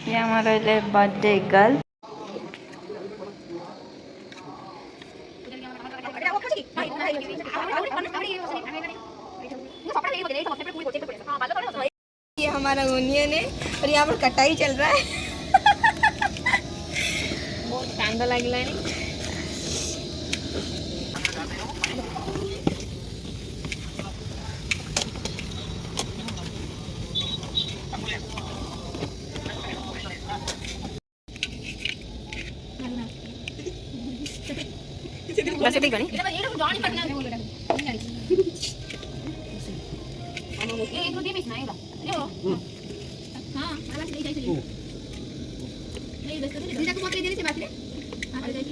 ये हमारा birthday girl. ये हमारा ओनियन है और यहाँ पर कटाई चल रहा है। बहुत कांदा लगे बस ठीक बनी ये तो दे मिस ना हां माला से जाई चली नहीं बस दीदा को मत दे से बात रे हां जाई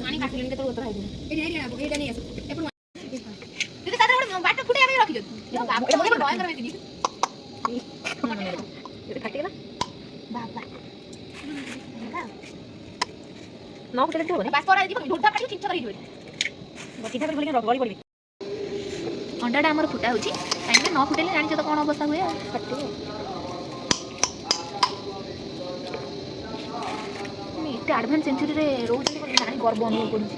पानी काट लेंगे तो उतर आइ एटा नहीं आसो एपड़ दीदा सादा बड़ बाट फुटे आमे रखि दो बाप एटा मोर डॉय करबे दीदी ये काटे ना बाबा न फुटे तो बस पर आइ ढोटा काटी ठीक करी दिबे सीधा कर बोली गली पड़ी अंडाटा आमर फुटा होची काहे न फुटेले जानि तो कोन अवस्था हुए फटे मैं इते एडवांस सेंचुरी रे रोज को जानि गर्व अनुभव करू छी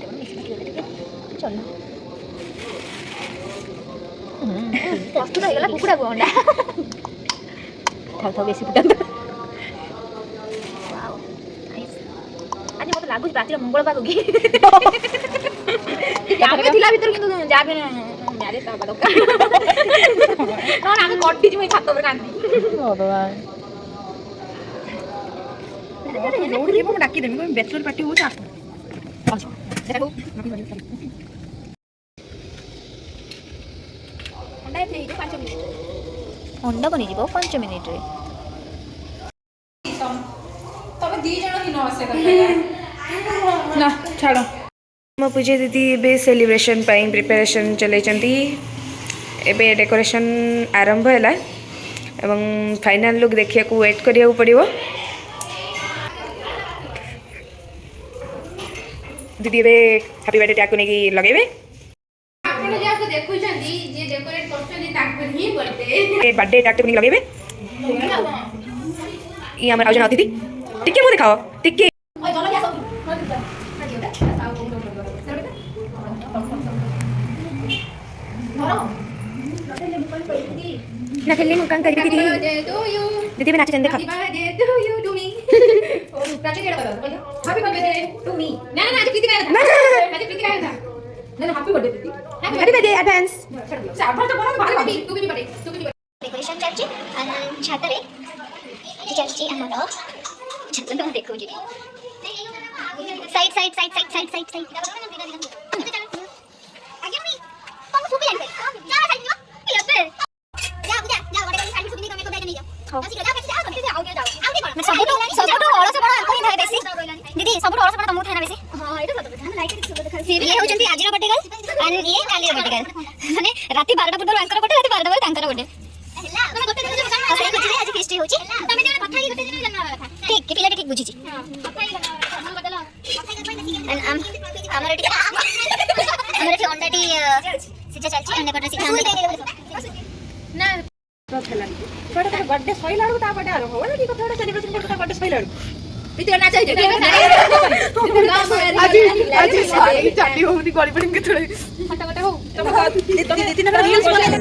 चल कष्ट हो गेला कुकुडा को अंडा थाउ बेसी फुटा वाओ नाइस आज मते लागु राती मंगल पागो की आमे थिला भीतर किंतु जाबे म्यारे ता बादो ना आमे कट्टी जिमे छात पर कांदी भगवान रोड जीवो डाकी देमी कोई बैचलर पार्टी हो जा अच्छा देखो अंडा थे 5 मिनिट अंडा बनी जीवो 5 मिनिट रे तबे दी जण कि न आसे करबा ना छाड़ो मो पूजा दीदी बे सेलिब्रेशन पाई प्रिपरेशन चले चंती एबे डेकोरेशन आरंभ हैला एवं फाइनल लुक देखिया को वेट करिया पड़िवो दीदी बे हैप्पी बर्थडे टैग को नेकी लगेबे आपण जे को देखु चंदी जे डेकोरेट करछनी ताकर ही बर्थडे ए बर्थडे टैग को नेकी लगेबे ई हमर आजन अतिथि टिके मो देखाओ टिके ओय चलो जा सब ना खेलने मुकाम कर दीदी दीदी भी नाचे चंदे खा to you to me Prachi केड़ा करो हैप्पी बर्थडे टू मी ना ना आज प्रीति का आज प्रीति का था ना हैप्पी बर्थडे प्रीति हैप्पी बर्थडे एडवांस साबा तो बोला भाई तू भी बर्थडे डेकोरेशन चाची और छाता रे चाची हमरो छाता तो देखो जी side side side side side side side आगे मी कौन सुबह आएंगे जा साइड में ये पे जा जा बड़े साइड में सुबह को बैठ नहीं जाओ अच्छी जा कैसे आओ आगे जाओ आगे सबटो और से बड़ा कोई थाए बेसी दीदी सबटो और से बड़ा तुम थाए ना बेसी हां एटा सत हम लाइट सब देखा ये हो जंती आजिरो बर्थडे गर्ल और ये काली बर्थडे गर्ल माने राती 12टा पूर्व अंकर बर्थडे राती 12टा बजे अंकर बर्थडे ହେଲା ତମେ ଗୋଟେ ଦିନ ଜନ୍ମ ସେଇ ଖୁସିରେ ଆଜି ଫିଷ୍ଟ ହୋଉଛି ତମେ ଯେବେ କଥା ହେଇ ଗୋଟେ ଦିନ ଜନ୍ମ କଥା ଠିକ କି ପିଲାଟି ଠିକ ବୁଝିଛି କଥା ହେଇ ଜନ୍ମ ବଦଲ ଆମର ଏଠି ଅଣ୍ଡାଟି ସିଝା ଚାଲିଛି ଅଣ୍ଡା କଟା ସିଝା ନା କଥା ଲାଗି ଛୋଟ ଛୋଟ बर्थडे ସଇଲା ବେଳକୁ ତା ବर्थडे ଆରମ୍ଭ होला କି କଥା ଗୋଟେ ସେଲିବ୍ରେସନ କରୁता बर्थडे ସଇଲା ବେଳକୁ ପିତି ନାଚ ହେଇଯିବ ଆଜି ଚାଲି ହୋଉନି ଗଳି ପଡିም କେତେବେଳେ ଫଟା ଫଟା ହୋଉ ତମ ଦି ତିନ ରିଲ୍ସ ବନେଇ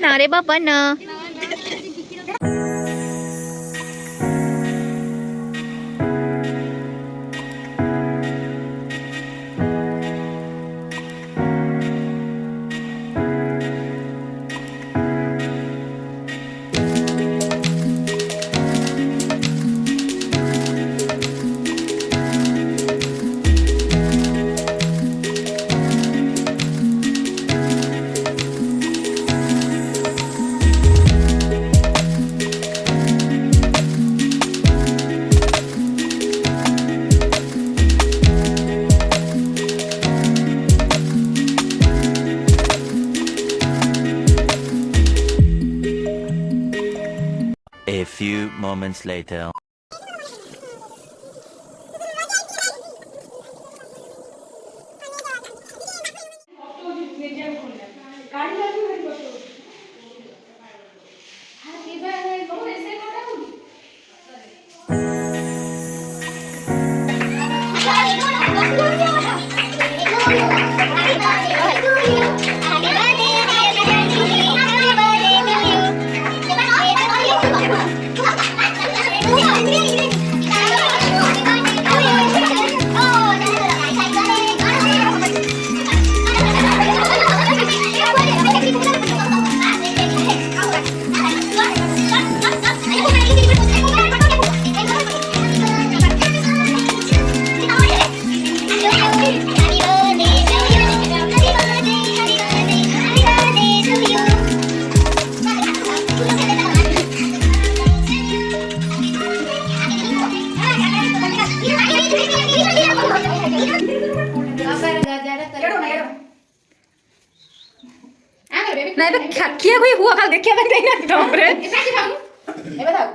ना रे बाबा ना few moments later. ନା ଏବେ ଖିଆକୁ ହିଁ ହୁଅ ଖାଲି ଦେଖିବା ପାଇଁ ଦେଇନାହାନ୍ତି ତମରେ ଏବେ ଥାଉ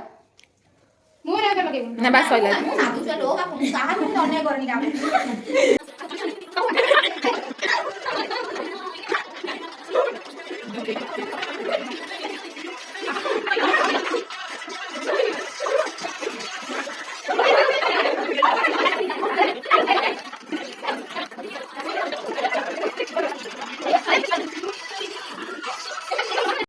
ମୁଁ ନା ପକେଇବୁ ନା ବାସ୍ ସଇଲା ମୁଁ ସାଧୁ ଛୁଆ ଲୋ ବାପୁ କାହାକୁ ମୁଁ ଅନ୍ୟାୟ କରନି କାହାକୁ